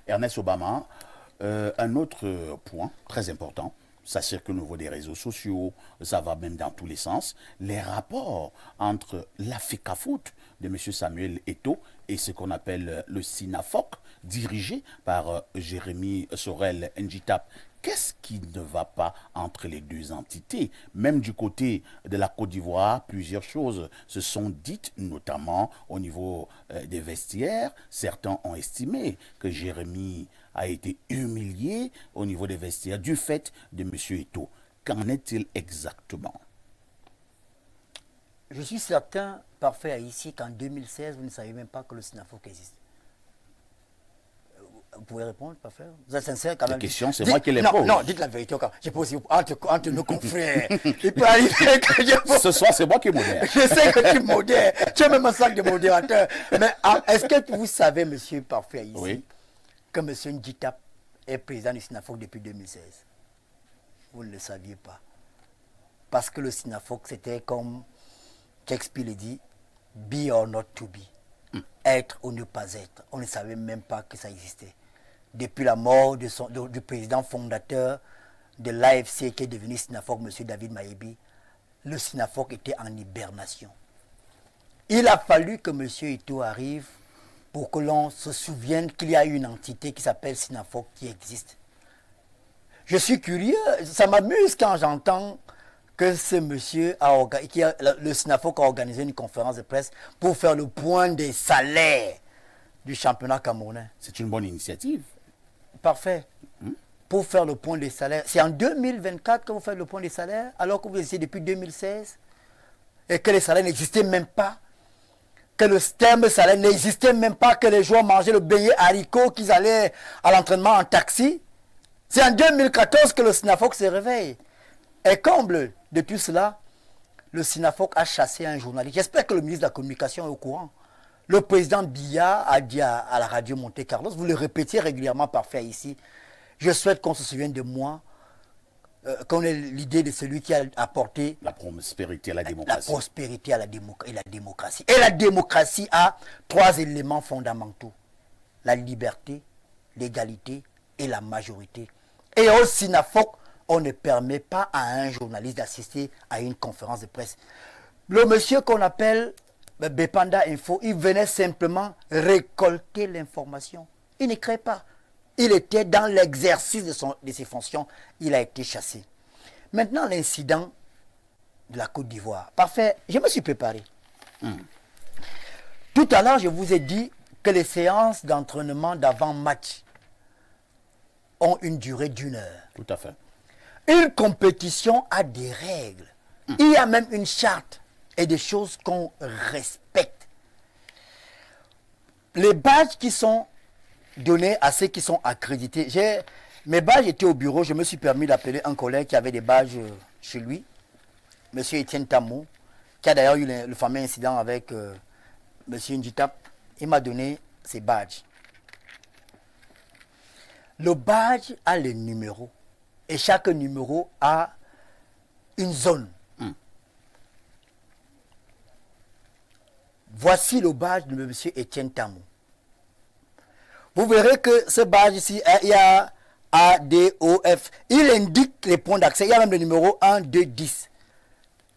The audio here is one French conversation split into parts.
Ernest Obama, un autre point très important, ça circule au niveau des réseaux sociaux, ça va même dans tous les sens, les rapports entre la FECAFOOT de M. Samuel Eto'o et ce qu'on appelle le SINAFOC, dirigé par Jérémy Sorel Njitap. Qu'est-ce qui ne va pas entre les deux entités? Même du côté de la Côte d'Ivoire, plusieurs choses se sont dites, notamment au niveau des vestiaires. Certains ont estimé que Jérémy a été humilié au niveau des vestiaires du fait de M. Eto'o. Qu'en est-il exactement? Je suis certain, parfait ici, qu'en 2016, vous ne savez même pas que le SINAFOC existe. Vous pouvez répondre, parfait? Vous êtes sincère quand même? La question, c'est moi qui les pose. Non, dites la vérité encore. J'ai posé entre nos confrères. Il peut arriver que Ce soir, c'est moi qui modère. Je sais que tu modères. Tu es même un sac de modérateur. Mais est-ce que vous savez, monsieur parfait ici, oui, que monsieur Njitap est président du SINAFOC depuis 2016? Vous ne le saviez pas. Parce que le SINAFOC, c'était comme Shakespeare le dit, be or not to be. Être ou ne pas être. On ne savait même pas que ça existait. Depuis la mort du président fondateur de l'AFC qui est devenu SINAFOC, M. David Mayebi, le SINAFOC était en hibernation. Il a fallu que M. Eto'o arrive pour que l'on se souvienne qu'il y a une entité qui s'appelle SINAFOC qui existe. Je suis curieux, ça m'amuse quand j'entends que ce monsieur, le SINAFOC a organisé une conférence de presse pour faire le point des salaires du championnat camerounais. c'est une bonne initiative. Parfait. Pour faire le point des salaires. C'est en 2024 que vous faites le point des salaires, alors que vous existez depuis 2016, et que les salaires n'existaient même pas, que le terme salaire n'existait même pas, que les joueurs mangeaient le beignet haricot, qu'ils allaient à l'entraînement en taxi. C'est en 2014 que le SINAFOC se réveille. Et comble de tout cela, le SINAFOC a chassé un journaliste. J'espère que le ministre de la Communication est au courant. Le président Biya a dit à la radio Monte Carlo, vous le répétez régulièrement parfait ici, je souhaite qu'on se souvienne de moi, qu'on ait l'idée de celui qui a apporté la prospérité à la démocratie. La prospérité à la démocratie. Et la démocratie a 3 éléments fondamentaux. La liberté, l'égalité et la majorité. Et au SINAFOC, on ne permet pas à un journaliste d'assister à une conférence de presse. Le monsieur qu'on appelle Bepanda Info, il venait simplement récolter l'information. Il ne crée pas. Il était dans l'exercice de ses fonctions. Il a été chassé. Maintenant, l'incident de la Côte d'Ivoire. Parfait, je me suis préparé. Tout à l'heure, je vous ai dit que les séances d'entraînement d'avant-match ont une durée d'1 heure. Tout à fait. Une compétition a des règles. Il y a même une charte et des choses qu'on respecte. Les badges qui sont donnés à ceux qui sont accrédités. Mes badges étaient au bureau, je me suis permis d'appeler un collègue qui avait des badges chez lui, M. Etienne Tamou, qui a d'ailleurs eu le fameux incident avec M. Njitap. Il m'a donné ses badges. Le badge a les numéros. Et chaque numéro a une zone. Voici le badge de M. Etienne Tamou. Vous verrez que ce badge ici, il y a A, D, O, F. Il indique les points d'accès. Il y a même le numéro 1, 2, 10.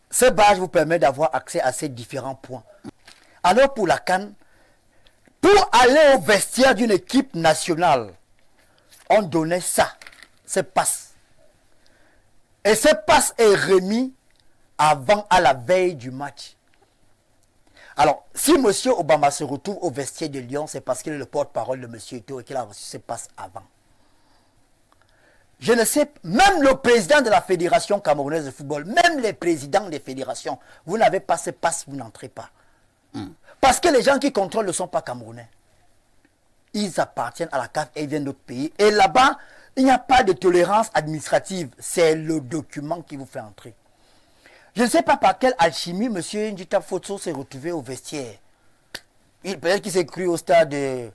Ce badge vous permet d'avoir accès à ces différents points. Alors pour la CAN, pour aller au vestiaire d'une équipe nationale, on donnait ça, ce passe. Et ce passe est remis à la veille du match. Alors, si M. Obama se retrouve au vestiaire de Lyon, c'est parce qu'il est le porte-parole de M. Eto'o et qu'il a reçu ce passe avant. Je ne sais, même le président de la Fédération camerounaise de football, même les présidents des fédérations, vous n'avez pas ce passe, vous n'entrez pas. Parce que les gens qui contrôlent ne sont pas camerounais. Ils appartiennent à la CAF et ils viennent d'autres pays. Et là-bas, il n'y a pas de tolérance administrative. C'est le document qui vous fait entrer. Je ne sais pas par quelle alchimie M. Njitap Fotso s'est retrouvé au vestiaire. Peut-être qu'il s'est cru au stade de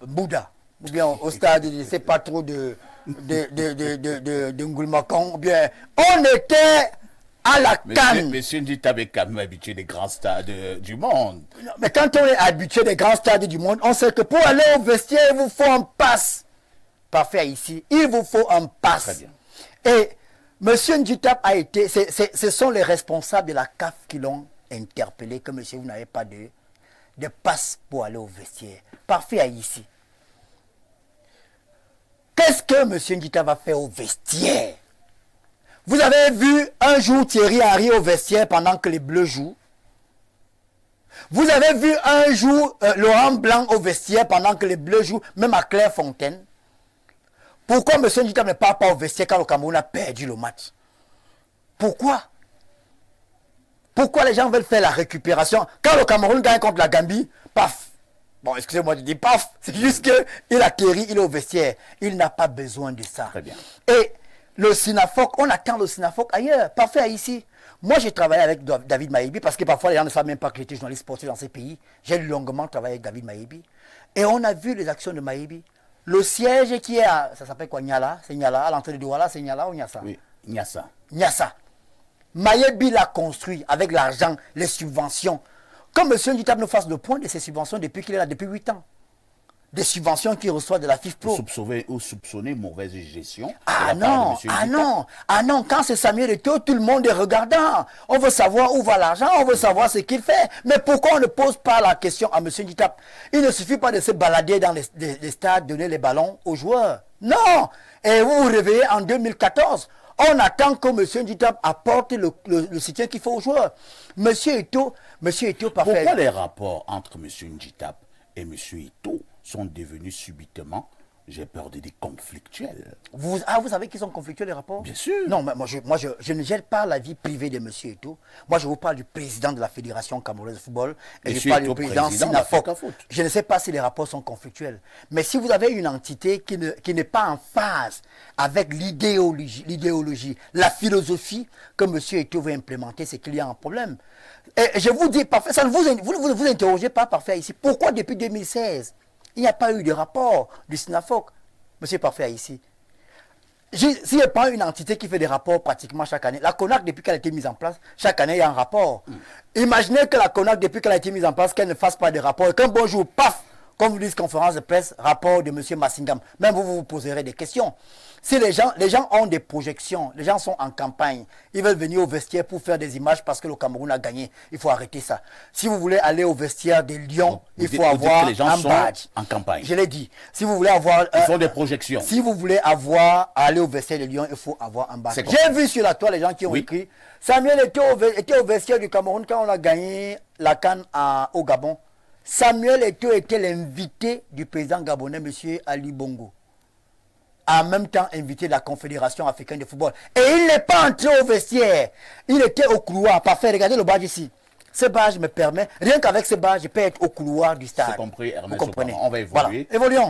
Bouddha, ou bien au stade, je ne sais pas trop, de Ngulmakong, ou bien on était à la CAN. Monsieur Nditap est quand même habitué des grands stades du monde. Mais quand on est habitué des grands stades du monde, on sait que pour aller au vestiaire, il vous faut un pass. Parfait ici, il vous faut un pass. Très bien. Et monsieur Nditap a été, ce sont les responsables de la CAF qui l'ont interpellé que monsieur, vous n'avez pas de passe pour aller au vestiaire. Parfait ici. Qu'est-ce que M. Nditap va faire au vestiaire? Vous avez vu un jour Thierry Henry au vestiaire pendant que les Bleus jouent. Vous avez vu un jour Laurent Blanc au vestiaire pendant que les Bleus jouent, même à Clairefontaine. Pourquoi M. Nditap ne part pas au vestiaire quand le Cameroun a perdu le match? Pourquoi? Pourquoi les gens veulent faire la récupération? Quand le Cameroun gagne contre la Gambie, paf! Bon, excusez-moi de dire paf! C'est juste qu'il atterrit, il est au vestiaire. Il n'a pas besoin de ça. Très bien. Et le SINAFOC, on attend le SINAFOC ailleurs. Parfait, ici. Moi, j'ai travaillé avec David Maïbi, parce que parfois les gens ne savent même pas que j'étais journaliste sportif dans ces pays. J'ai longuement travaillé avec David Maïbi. Et on a vu les actions de Maïbi. Le siège qui est à, ça s'appelle quoi, Niala? C'est Niala, à l'entrée de Douala, c'est Niala ou Niassa? Oui, Niassa. Niassa. Maïbi l'a construit avec l'argent, les subventions. Comme M. Nditap nous fasse le point de ces subventions depuis qu'il est là, depuis 8 ans. Des subventions qu'il reçoit de la FIFPro. Ou soupçonner mauvaise gestion. Ah non, ah non, ah non, quand c'est Samuel Eto'o, tout le monde est regardant. On veut savoir où va l'argent, on veut savoir ce qu'il fait. Mais pourquoi on ne pose pas la question à M. Nditap? Il ne suffit pas de se balader dans les stades, donner les ballons aux joueurs. Non. Et vous vous réveillez en 2014. On attend que M. Nditap apporte le soutien qu'il faut aux joueurs. M. Eto'o, parfait. Pourquoi les rapports entre M. Nditap et M. Eto'o sont devenus subitement, j'ai peur de dire, conflictuels? Vous savez qu'ils sont conflictuels, les rapports? Bien sûr. Non, mais je ne gère pas la vie privée de M. Eto'o. Moi, je vous parle du président de la Fédération camerounaise de football. Et je parle du président SINAFOC. Je ne sais pas si les rapports sont conflictuels. Mais si vous avez une entité qui n'est pas en phase avec l'idéologie, la philosophie que M. Eto'o veut implémenter, c'est qu'il y a un problème. Et je vous dis, parfait, ça ne vous interrogez pas, parfait, ici. Pourquoi depuis 2016 il n'y a pas eu de rapport du SINAFOC? Monsieur Parfait, ici. Si je prends une entité qui fait des rapports pratiquement chaque année, la CONAC, depuis qu'elle a été mise en place, chaque année, il y a un rapport. Imaginez que la CONAC, depuis qu'elle a été mise en place, qu'elle ne fasse pas de rapport. Et qu'un bon jour, paf, comme vous dites, conférence de presse, rapport de M. Massingam. Même vous poserez des questions. Si les gens ont des projections, les gens sont en campagne, ils veulent venir au vestiaire pour faire des images parce que le Cameroun a gagné. Il faut arrêter ça. Si vous voulez aller au vestiaire des Lions, il faut avoir un badge. En campagne. Je l'ai dit. Si vous voulez avoir... Ils font des projections. Si vous voulez aller au vestiaire des Lions, il faut avoir un badge. J'ai vu sur la toile les gens qui ont écrit Samuel était au vestiaire du Cameroun quand on a gagné la CAN au Gabon. Samuel Eto'o était l'invité du président gabonais, M. Ali Bongo. En même temps invité de la Confédération africaine de football. Et il n'est pas entré au vestiaire. Il était au couloir. Parfait, regardez le badge ici. Ce badge me permet, rien qu'avec ce badge, je peux être au couloir du stade. C'est compris, Ernest. Vous comprenez? On va évoluer. Voilà. Évoluons.